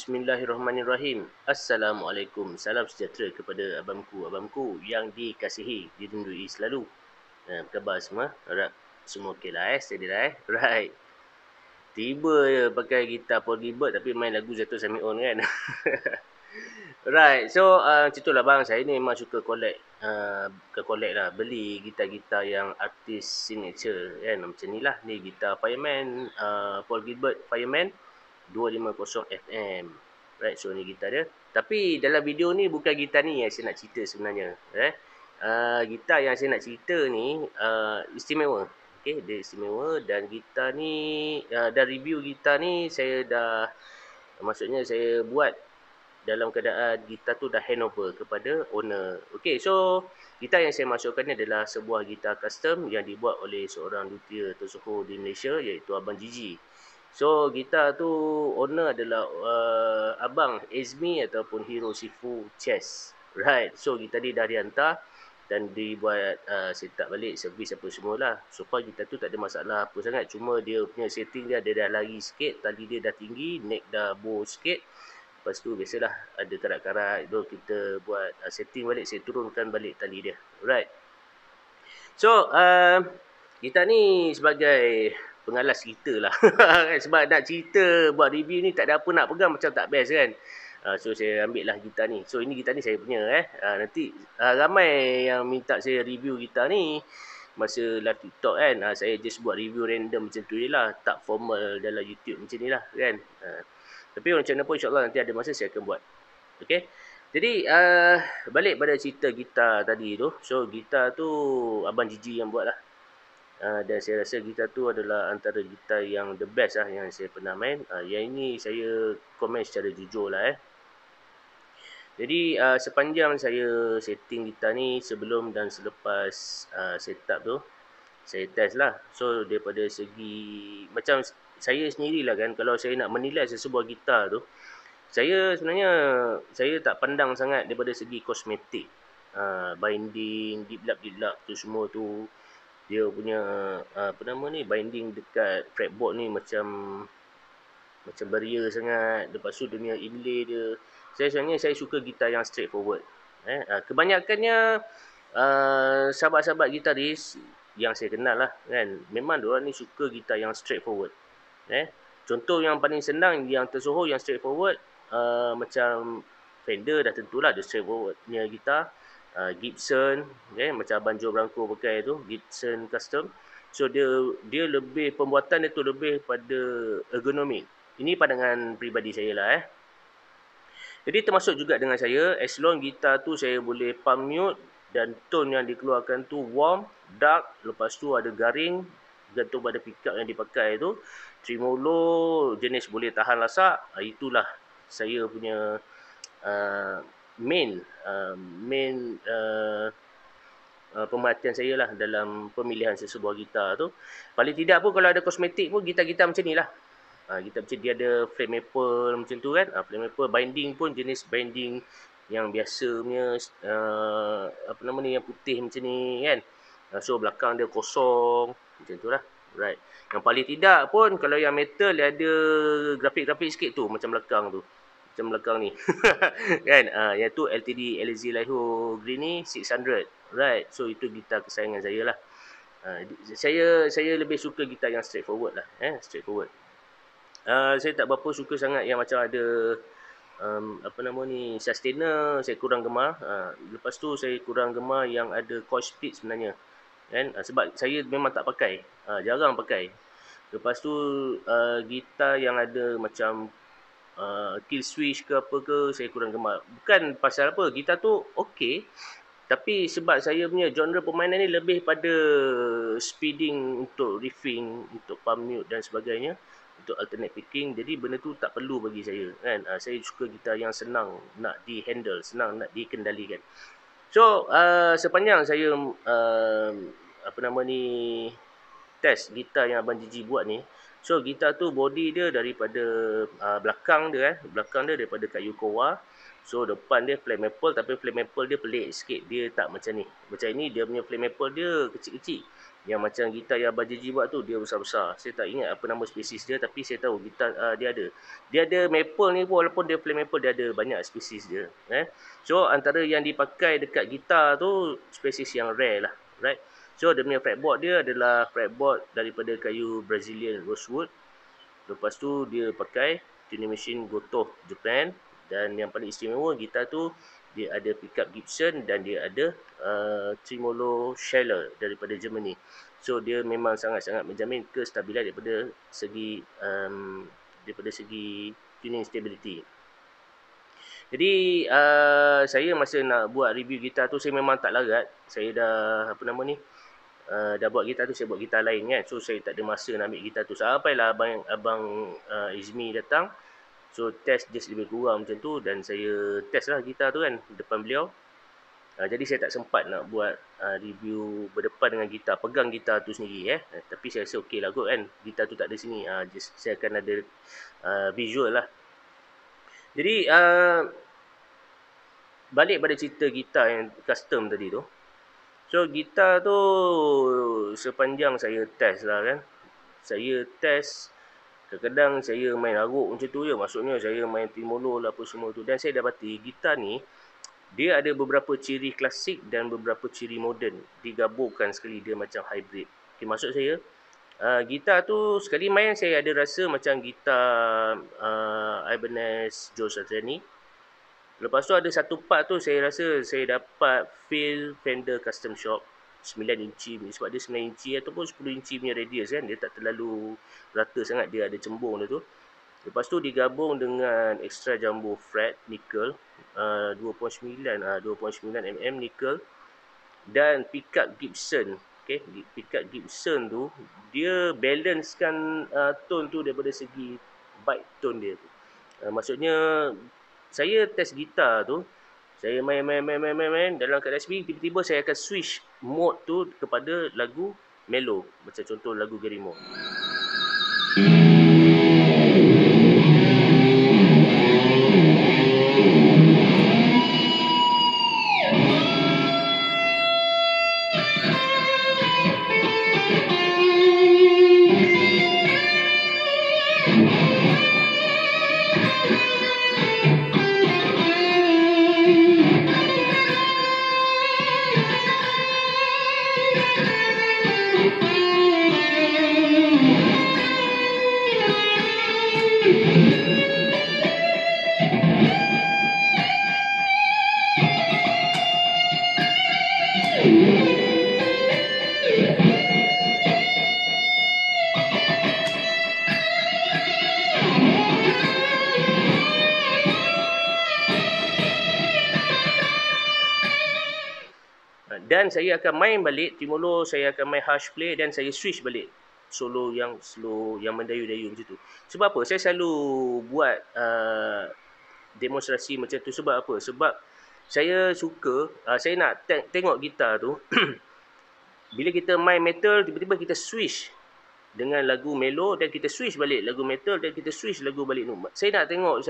Bismillahirrahmanirrahim. Assalamualaikum. Salam sejahtera kepada abangku-abangku yang dikasihi, dirindui selalu. Apa khabar semua? Harap semua okey lah steady lah Right. Tiba je pakai gitar Paul Gilbert tapi main lagu Zato Samion kan. Right. So macam tu lah bang, saya ni memang suka collect lah, beli gitar-gitar yang artis signature kan. Macam ni lah, ni gitar Fireman, Paul Gilbert Fireman 250 FM. Right, so ni gitar dia. Tapi dalam video ni bukan gitar ni yang saya nak cerita sebenarnya. Gitar yang saya nak cerita ni istimewa. Okay, dia istimewa dan gitar ni, dan review gitar ni saya dah, maksudnya saya buat dalam keadaan gitar tu dah handover kepada owner. Okay, so gitar yang saya masukkan ni adalah sebuah gitar custom yang dibuat oleh seorang luthier tersohor di Malaysia iaitu Abang Gigi. So gitar tu owner adalah Abang Azmi ataupun Hero Sifu Chess. Right, so gitar ni dah dihantar dan dibuat setup balik, servis apa semualah. So far gitar tu tak ada masalah apa sangat, cuma dia punya setting dia dah lari sikit, tali dia dah tinggi, neck dah bow sikit. Lepas tu biasalah ada karat-karat tu, kita buat setting balik, saya turunkan balik tali dia. Right. So gitar ni sebagai pengalas cerita lah. Sebab nak cerita buat review ni tak ada apa nak pegang, macam tak best kan. So saya ambil lah gitar ni. So ini gitar ni saya punya nanti ramai yang minta saya review gitar ni masa live TikTok kan. Saya just buat review random macam tu je lah, tak formal dalam YouTube macam ni lah kan. Tapi macam mana pun insyaAllah nanti ada masa saya akan buat. Okay. Jadi balik pada cerita gitar tadi tu. So gitar tu Abang Gigi yang buat lah. Dan saya rasa gitar tu adalah antara gitar yang the best lah yang saya pernah main. Yang ini saya komen secara jujur lah Jadi sepanjang saya setting gitar ni, sebelum dan selepas setup tu, saya test lah. So daripada segi, macam saya sendirilah kan, kalau saya nak menilai sesebuah gitar tu, saya sebenarnya saya tak pandang sangat daripada segi kosmetik, binding, diplap tu semua tu. Dia punya apa nama ni, binding dekat fretboard ni macam beria sangat. Lepas tu dia punya inlay dia. Sebenarnya saya suka gitar yang straightforward. Kebanyakannya sahabat-sahabat gitaris yang saya kenal lah kan, memang diorang ni suka gitar yang straightforward. Contoh yang paling senang, yang tersohor, yang straightforward, macam Fender dah tentulah dia straightforwardnya gitar. Gibson, macam Abang Joe Branco pakai tu, Gibson Custom. So dia lebih, pembuatan dia tu lebih pada ergonomik. Ini pandangan peribadi saya lah Jadi termasuk juga dengan saya, as long gitar tu saya boleh palm mute dan tone yang dikeluarkan tu warm, dark, lepas tu ada garing, gantung pada pickup yang dipakai tu, tremolo jenis boleh tahan lasak, itulah saya punya main pemerhatian saya lah dalam pemilihan sesebuah gitar tu. Paling tidak pun kalau ada kosmetik pun, gitar-gitar macam ni lah. Gitar macam dia ada flame maple macam tu kan. Flame maple binding pun jenis binding yang biasa punya, apa nama ni, yang putih macam ni kan. So belakang dia kosong macam tu lah. Right. Yang paling tidak pun kalau yang metal dia ada grafik-grafik sikit tu, macam belakang tu. Macam belakang ni. Kan. Yang tu LTD LZ Laiho Green ni 600. Right. So itu gitar kesayangan saya lah. Saya lebih suka gitar yang straightforward lah. Straightforward. Saya tak berapa suka sangat yang macam ada apa nama ni, sustainer, saya kurang gemar. Lepas tu saya kurang gemar yang ada coil split sebenarnya kan, sebab saya memang tak pakai, jarang pakai. Lepas tu gitar yang ada macam kill switch ke apa ke, saya kurang gemar. Bukan pasal apa, gitar tu okey, tapi sebab saya punya genre permainan ni lebih pada speeding untuk riffing, untuk palm mute dan sebagainya, untuk alternate picking. Jadi benda tu tak perlu bagi saya kan. Saya suka gitar yang senang nak di handle, senang nak dikendalikan. So sepanjang saya apa nama ni, test gitar yang Abang Gigi buat ni, so gitar tu body dia daripada belakang dia daripada kayu kowa. So depan dia flame maple, tapi flame maple dia pelik sikit, dia tak macam ni. Macam ni dia punya flame maple dia kecil-kecil. Yang macam gitar yang Abang Jeji buat tu, dia besar-besar. Saya tak ingat apa nama spesies dia, tapi saya tahu gitar dia ada. Dia ada maple ni pun, walaupun dia plain maple, dia ada banyak spesies dia. So antara yang dipakai dekat gitar tu spesies yang rare lah, right? So dia punya fretboard dia adalah fretboard daripada kayu Brazilian rosewood. Lepas tu dia pakai tuning machine Gotoh Japan, dan yang paling istimewa gitar tu dia ada pickup Gibson dan dia ada tremolo Scheller daripada Germany. So dia memang sangat-sangat menjamin kestabilan daripada segi tuning stability. Jadi saya masa nak buat review gitar tu, saya memang tak larat. Saya dah dah buat gitar tu, saya buat gitar lain kan. So saya tak ada masa nak ambil gitar tu. Sampailah abang Izmi datang. So test just lebih kurang macam tu, dan saya test lah gitar tu kan depan beliau. Jadi saya tak sempat nak buat review berdepan dengan gitar, pegang gitar tu sendiri tapi saya rasa okey lah kot kan. Gitar tu tak ada sini. Just saya akan ada visual lah. Jadi balik pada cerita gitar yang custom tadi tu. So gitar tu sepanjang saya test lah kan. Saya test, kadang-kadang saya main aruk macam tu je. Maksudnya saya main tremolo lah apa semua tu. Dan saya dapati gitar ni, dia ada beberapa ciri klasik dan beberapa ciri moden. Digabungkan sekali, dia macam hybrid. Okay, maksud saya, gitar tu sekali main saya ada rasa macam gitar Ibanez Joe Satriani. Lepas tu ada satu part tu saya rasa saya dapat feel Fender Custom Shop 9 inci, sebab dia 9 inci ataupun 10 inci punya radius kan. Dia tak terlalu rata sangat, dia ada cembung dia tu. Lepas tu digabung dengan extra jumbo fret nickel 2.9 mm nickel, dan pickup Gibson. Okay, pickup Gibson tu dia balancekan tone tu daripada segi bite tone dia tu. Maksudnya saya test gitar tu, saya main dalam keadaan speed, tiba-tiba saya akan switch mode tu kepada lagu mellow, macam contoh lagu Gary Moore. Dan saya akan main balik tremolo, saya akan main harsh play, dan saya switch balik solo yang slow, yang mendayu-dayu macam tu. Sebab apa? Saya selalu buat demonstrasi macam tu. Sebab apa? Sebab saya suka, saya nak tengok gitar tu bila kita main metal, tiba-tiba kita switch dengan lagu mellow, dan kita switch balik lagu metal, dan kita switch lagu balik nu. Saya nak tengok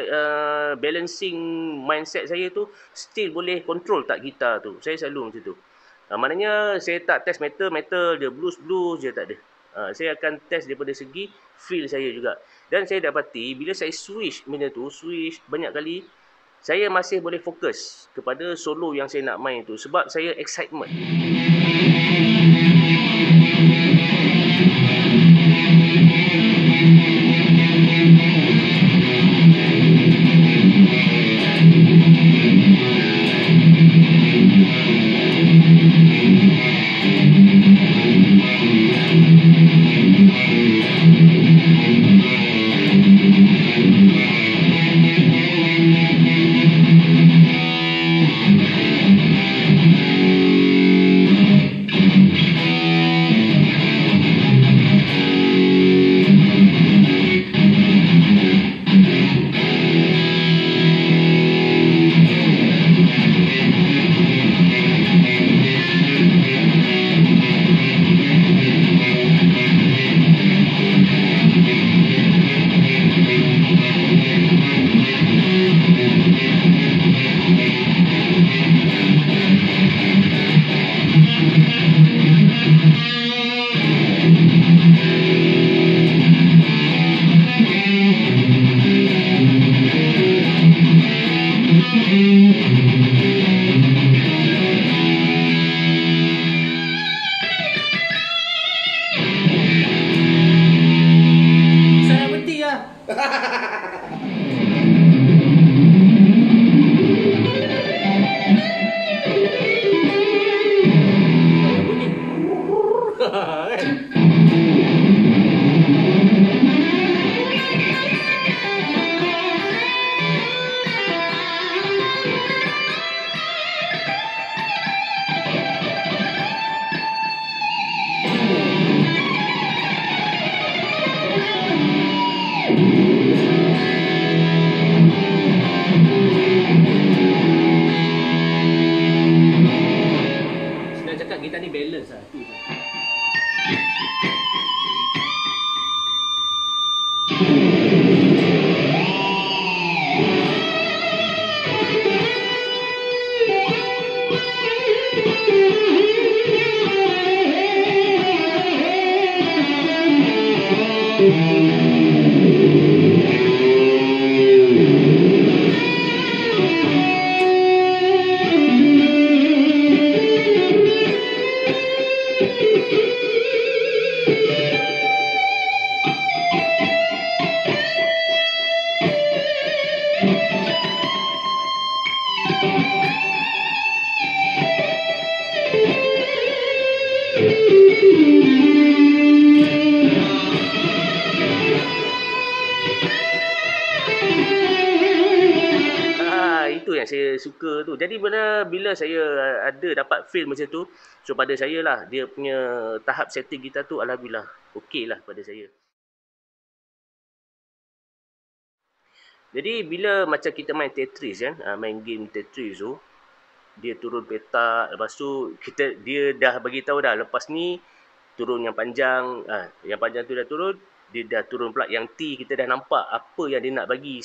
balancing mindset saya tu still boleh control tak gitar tu. Saya selalu macam tu. Maknanya saya tak test metal je, blues je, tak ada. Saya akan test daripada segi feel saya juga. Dan saya dapati bila saya switch benda tu, switch banyak kali, saya masih boleh fokus kepada solo yang saya nak main tu, sebab saya excitement. itu yang saya suka tu. Jadi bila saya dapat feel macam tu, so pada saya lah dia punya tahap setting gitar tu alhamdulillah okey lah pada saya. Jadi bila macam kita main Tetris kan, main game Tetris tu, dia turun petak, lepas tu dia dah bagi tahu dah lepas ni turun yang panjang, yang panjang tu dah turun, dia dah turun pula yang T, kita dah nampak apa yang dia nak bagi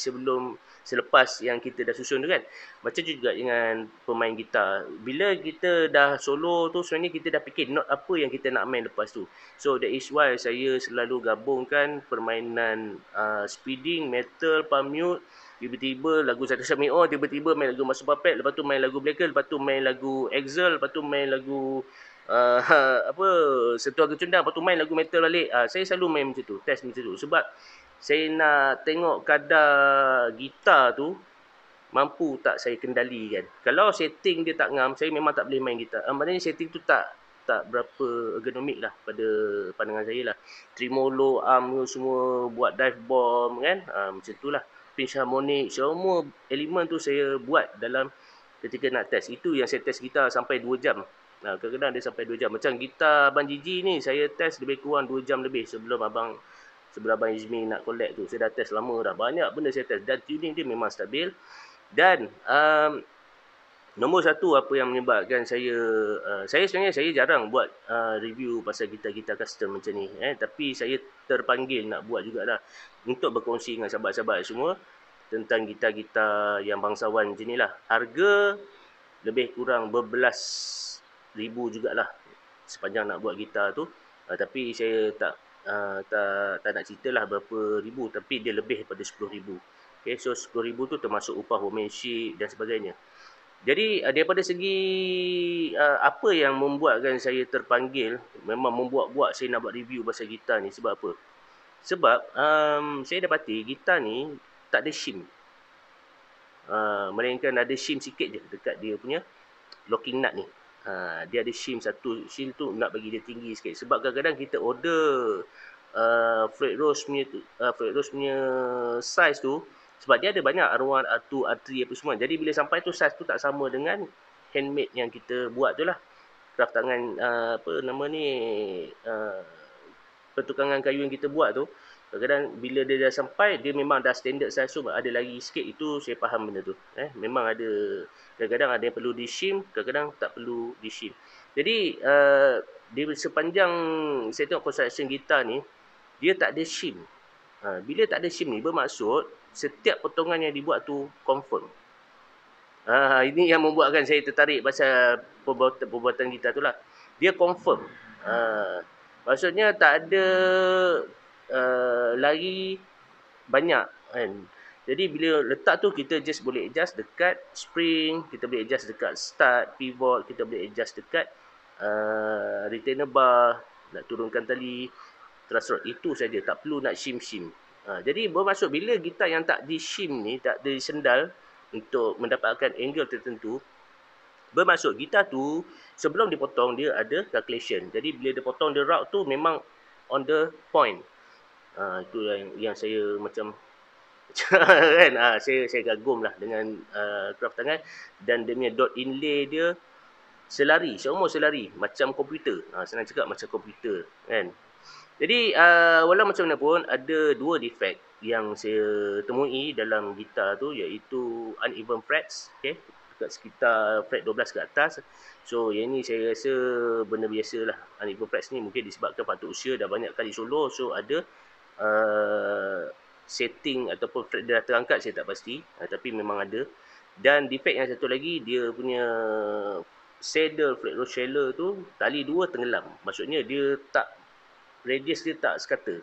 selepas yang kita dah susun tu kan. Macam juga dengan pemain gitar, bila kita dah solo tu sebenarnya kita dah fikir note apa yang kita nak main lepas tu. So that is why saya selalu gabungkan permainan speeding, metal, palm mute, tiba-tiba lagu Satu Samio, tiba-tiba main lagu Master Puppet, lepas tu main lagu Blacker, lepas tu main lagu Excel, lepas tu main lagu apa Sentuh Kecundang, lepas tu main lagu metal balik. Saya selalu main macam tu, test macam tu sebab saya nak tengok kadar gitar tu mampu tak saya kendalikan. Kalau setting dia tak ngam, saya memang tak boleh main gitar. Maknanya setting tu tak berapa ergonomik lah pada pandangan saya lah. Tremolo, arm semua, buat dive bomb kan, macam tu lah. Pinch harmonic, semua elemen tu saya buat dalam ketika nak test. Itu yang saya test gitar sampai 2 jam. Kadang-kadang dia sampai 2 jam. Macam gitar Abang Gigi ni, saya test lebih kurang 2 jam lebih sebelum Abang Izmi nak collect tu. Saya dah test lama dah. Banyak benda saya test. Dan tuning dia memang stabil. Dan nombor satu apa yang menyebabkan saya sebenarnya saya jarang buat review pasal gitar-gitar custom macam ni, tapi saya terpanggil nak buat jugalah untuk berkongsi dengan sahabat-sahabat semua tentang gitar-gitar yang bangsawan macam ni lah. Harga lebih kurang berbelas ribu jugalah sepanjang nak buat gitar tu, tapi saya tak nak cerita lah berapa ribu, tapi dia lebih daripada 10,000. Okay, so 10,000 tu termasuk upah workmanship dan sebagainya. Jadi daripada segi apa yang membuatkan saya terpanggil, memang membuat-buat saya nak buat review pasal gitar ni, sebab apa? Sebab saya dapati gitar ni tak ada shim. Melainkan ada shim sikit je dekat dia punya locking nut ni. Dia ada shim satu. Shim tu nak bagi dia tinggi sikit. Sebab kadang-kadang kita order Fred Rose punya size tu, sebab dia ada banyak R1, R2, R3 apa semua. Jadi bila sampai tu size tu tak sama dengan handmade yang kita buat tu lah. Craft tangan pertukangan kayu yang kita buat tu. Kadang-kadang bila dia dah sampai, dia memang dah standard size tu, ada lagi sikit, itu saya faham benda tu. Memang ada, kadang-kadang ada yang perlu di shim, kadang-kadang tak perlu di shim. Jadi di sepanjang saya tengok construction gitar ni, dia tak ada shim. Bila tak ada shim ni bermaksud setiap potongan yang dibuat tu confirm. Ini yang membuatkan saya tertarik pasal perbuatan gitar tu lah. Dia confirm. Maksudnya tak ada lari banyak kan. Jadi bila letak tu kita just boleh adjust dekat spring, kita boleh adjust dekat start, pivot, kita boleh adjust dekat retainer bar, nak turunkan tali, thrust rod, itu saja, tak perlu nak shim-shim. Jadi bermaksud bila gitar yang tak di shim ni, tak di sendal untuk mendapatkan angle tertentu, bermaksud gitar tu sebelum dipotong dia ada calculation. Jadi bila dia potong dia route tu memang on the point. Itu yang saya macam kan, saya kagum lah dengan craft tangan. Dan dia punya dot inlay dia semua selari macam komputer. Senang cakap macam komputer kan. Jadi walau macam mana pun, ada dua defect yang saya temui dalam gitar tu, iaitu uneven frets, okay, dekat sekitar fret 12 ke atas. So yang ni saya rasa benda biasa lah. Uneven frets ni mungkin disebabkan faktor usia, dah banyak kali solo, so ada setting ataupun fret dia dah terangkat, saya tak pasti, tapi memang ada. Dan defect yang satu lagi, dia punya saddle fret roseller tu tali 2 tenggelam. Maksudnya dia tak, radius dia tak sekata.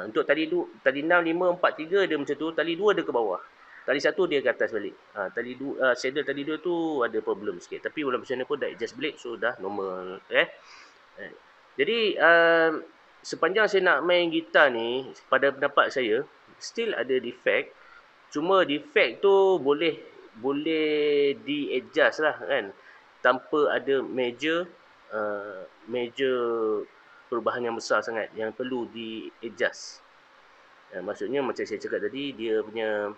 Untuk tali 6, 5, 4, 3 dia macam tu, tali 2 dia ke bawah, tali 1 dia ke atas balik. Saddle tali 2 tu ada problem sikit, tapi walau macam mana pun dah adjust balik, so dah normal. Jadi sepanjang saya nak main gitar ni, pada pendapat saya still ada defect. Cuma defect tu boleh di-adjust lah kan, tanpa ada major perubahan yang besar sangat yang perlu di-adjust. Maksudnya macam saya cakap tadi, dia punya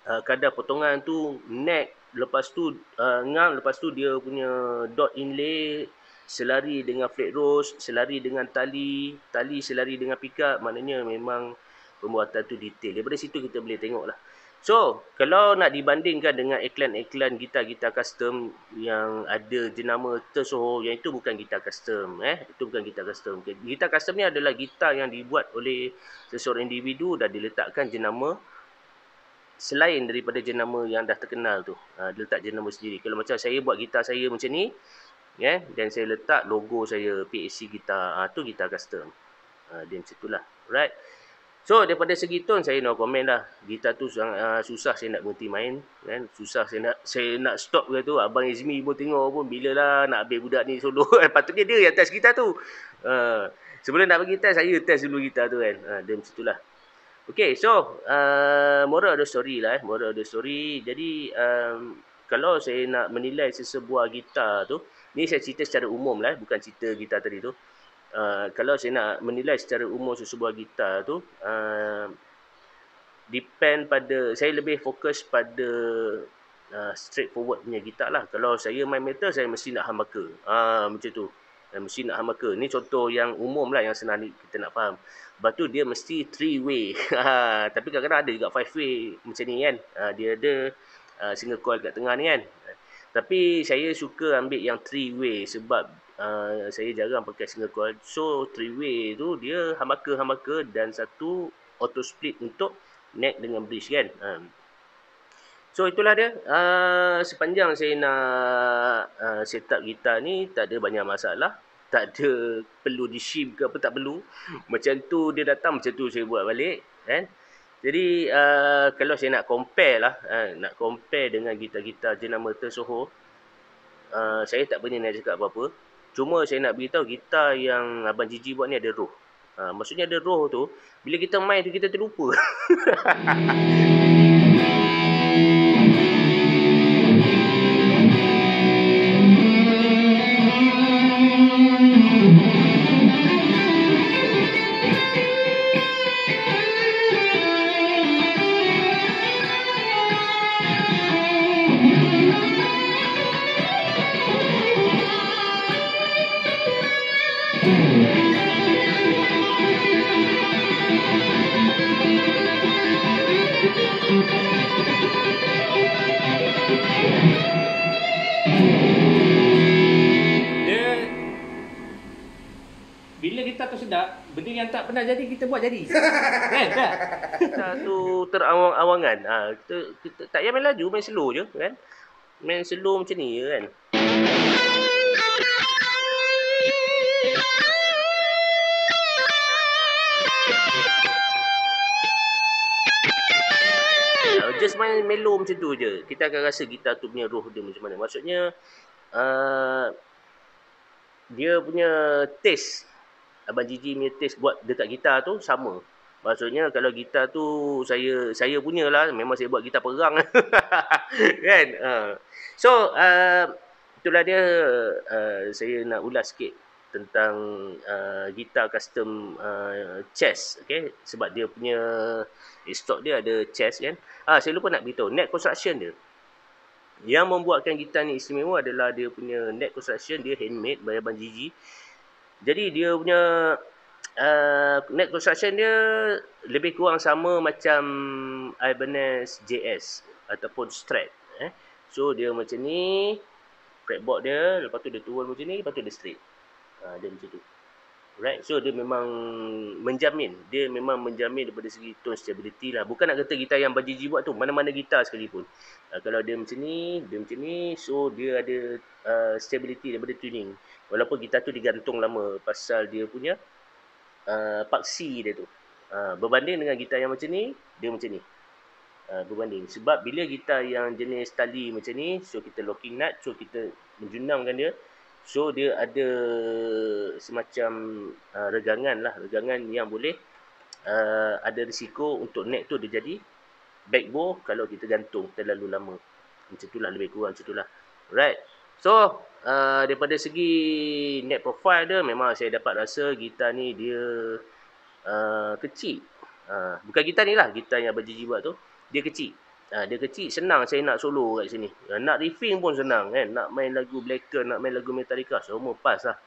kadar potongan tu neck, lepas tu ngam, lepas tu dia punya dot inlay selari dengan flat rose, selari dengan tali selari dengan pickup. Maknanya memang pembuatan tu detail. Daripada situ kita boleh tengok lah. So, kalau nak dibandingkan dengan iklan-iklan gitar-gitar custom yang ada jenama tersohor, yang itu bukan gitar custom. Itu bukan gitar custom. Gitar custom ni adalah gitar yang dibuat oleh seseorang individu dan diletakkan jenama selain daripada jenama yang dah terkenal tu. Dia letak jenama sendiri. Kalau macam saya buat gitar saya macam ni, dan saya letak logo saya, PAC gitar, tu gitar custom. Dia macam itulah. Right. So, daripada segi tone, saya no comment lah. Gitar tu susah saya nak berhenti main. Kan? Susah saya nak stop ke tu. Abang Izmi pun tengok pun, bila lah nak habis budak ni solo. Patutnya dia yang test gitar tu. Sebelum nak bagi test, saya test dulu gitar tu kan. Dia macam itulah. Okay, so, moral of the story lah. Moral of the story. Jadi, kalau saya nak menilai sesebuah gitar tu, ni saya cerita secara umum lah. Bukan cerita gitar tadi tu. Kalau saya nak menilai secara umum sesebuah gitar tu, depend pada, saya lebih fokus pada straightforward punya gitar lah. Kalau saya main metal, saya mesti nak humbucker. Macam tu. Mesti nak humbucker. Ni contoh yang umum lah, yang senang kita nak faham. Lepas tu dia mesti 3-way. Tapi kadang-kadang ada juga 5-way macam ni kan. Dia ada single coil kat tengah ni kan. Tapi saya suka ambil yang 3-way sebab saya jarang pakai single coil. So 3-way tu dia humbucker dan satu auto split untuk neck dengan bridge kan. So itulah dia. Sepanjang saya nak setup gitar ni, tak ada banyak masalah. Tak ada perlu di shim ke apa, tak perlu. Macam tu dia datang, macam tu saya buat balik kan. Jadi kalau saya nak compare lah, nak compare dengan gitar-gitar jenama tersohor, saya tak berani nak cakap apa-apa. Cuma saya nak beritahu gitar yang Abang Gigi buat ni ada roh. Maksudnya ada roh tu, bila kita main tu kita terlupa. Bila gitar tu sedap, benda yang tak pernah jadi kita buat jadi. Kan? Gitar tu terawang-awangan. Kita tak payah main laju, main slow je kan. Main slow macam ni je kan. Just main mellow macam tu je. Kita akan rasa gitar tu punya roh dia macam mana. Maksudnya dia punya taste, Abang Gigi punya taste buat dekat gitar tu sama. Maksudnya kalau gitar tu saya punya lah, memang saya buat gitar perang. Kan? So itulah dia, saya nak ulas sikit tentang gitar custom chest, okay? Sebab dia punya stock dia ada chest kan. Saya lupa nak beritahu, neck construction dia. Yang membuatkan gitar ni istimewa adalah dia punya neck construction, dia handmade by Abang Gigi. Jadi dia punya neck construction dia lebih kurang sama macam Ibanez JS ataupun Strat. So dia macam ni, fretboard dia, lepas tu dia turun macam ni, lepas tu dia straight. Dia macam tu. Right, so dia memang menjamin daripada segi tone stability lah. Bukan nak kata gitar yang Abang Gigi buat tu, mana-mana gitar sekalipun. Kalau dia macam ni, so dia ada stability daripada tuning. Walaupun gitar tu digantung lama pasal dia punya paksi dia tu. Berbanding dengan gitar yang macam ni, dia macam ni. Berbanding. Sebab bila gitar yang jenis tali macam ni, so kita locking nut, so kita menjunamkan dia. So dia ada semacam regangan yang boleh ada risiko untuk neck tu dia jadi back bow kalau kita gantung terlalu lama. Macam itulah, lebih kurang macam itulah. Right. So daripada segi neck profile dia, memang saya dapat rasa gitar ni dia kecil. Bukan gitar ni lah, gitar yang Abang Gigi buat tu, dia kecil. Dia kecil, senang saya nak solo kat sini. Nak riffing pun senang kan. Nak main lagu Blacker, nak main lagu Metallica, semua pas lah.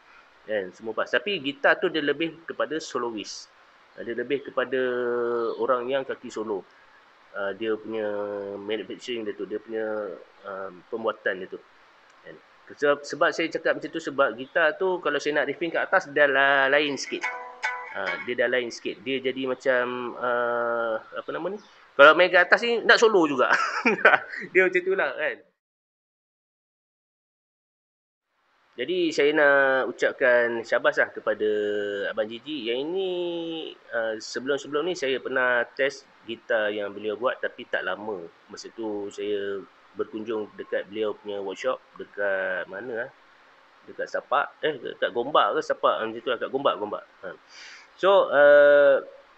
Kan, semua pas. Tapi gitar tu dia lebih kepada soloist. Dia lebih kepada orang yang kaki solo. Dia punya manufacturing dia tu, dia punya pembuatan dia tu. Kan. Sebab saya cakap macam tu, sebab gitar tu kalau saya nak riffing kat atas, dia dah lain sikit. Dia dah lain sikit. Dia jadi macam apa nama ni? Kalau main kat atas ni nak solo juga. Dia macam tu lah kan. Jadi saya nak ucapkan syabas lah kepada Abang Gigi. Yang ini sebelum-sebelum ni saya pernah test gitar yang beliau buat, tapi tak lama. Masa tu saya berkunjung dekat beliau punya workshop dekat mana lah? Dekat Sapak, dekat Gombak ke Sapak, macam tu lah, kat Gombak. So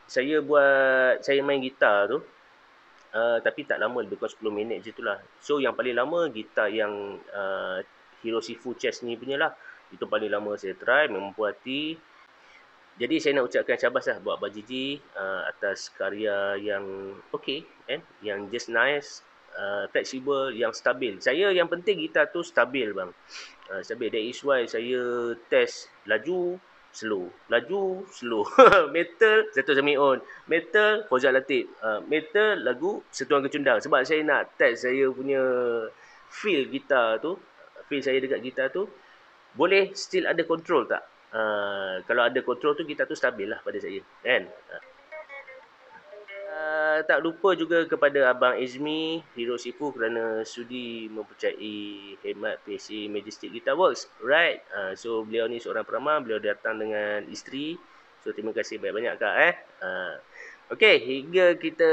saya main gitar tu, tapi tak lama, lebih kurang 10 minit macam tu lah. So yang paling lama gitar yang Hiroshifu Chess ni punya lah. Itu paling lama saya try, memang puas hati. Jadi saya nak ucapkan syabas lah buat Abang Gigi atas karya yang okey, kan? Yang just nice, fleksibel, yang stabil. Saya yang penting gitar tu stabil bang. Stabil. That is why saya test laju, slow. Laju, slow. Metal, Zato Samion. Metal, Fauzal Latif. Metal, lagu Sentuhan Kecundang. Sebab saya nak test saya punya feel gitar tu. Feel saya dekat gitar tu, boleh still ada control tak? Kalau ada control tu, gitar tu stabil lah pada saya, kan? Tak lupa juga kepada Abang Izmi Hiroshifu kerana sudi mempercayai khidmat PC Majestic Guitar Works. Right? So beliau ni seorang peramal, beliau datang dengan isteri. So terima kasih banyak-banyak Kak. Okey, hingga kita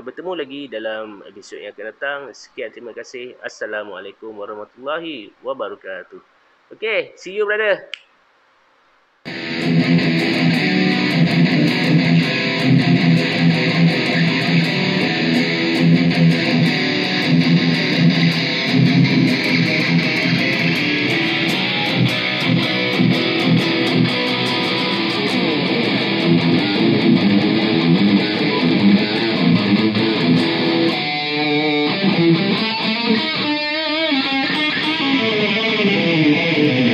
bertemu lagi dalam episod yang akan datang. Sekian, terima kasih. Assalamualaikum warahmatullahi wabarakatuh. Okey, see you brother. Thank you.